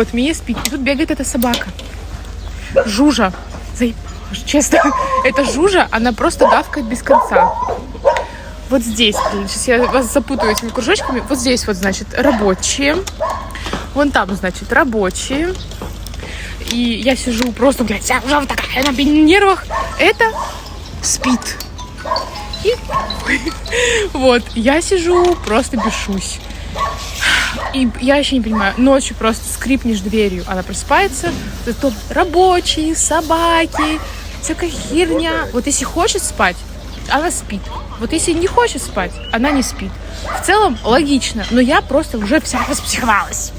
Вот Мия спит, и тут бегает эта собака. Жужа. Честно, эта Жужа, она просто гавкает без конца. Вот здесь, сейчас я вас запутаю этими кружочками. Вот здесь вот, значит, рабочие. Вон там, значит, рабочие. И я сижу просто, блядь, вся уже такая на нервах. Это спит. И вот, я сижу, просто бешусь. И я еще не понимаю, ночью просто скрипнешь дверью, она просыпается, зато рабочие, собаки, всякая херня. Вот если хочет спать, она спит. Вот если не хочет спать, она не спит. В целом логично, но я просто уже вся распсиховалась.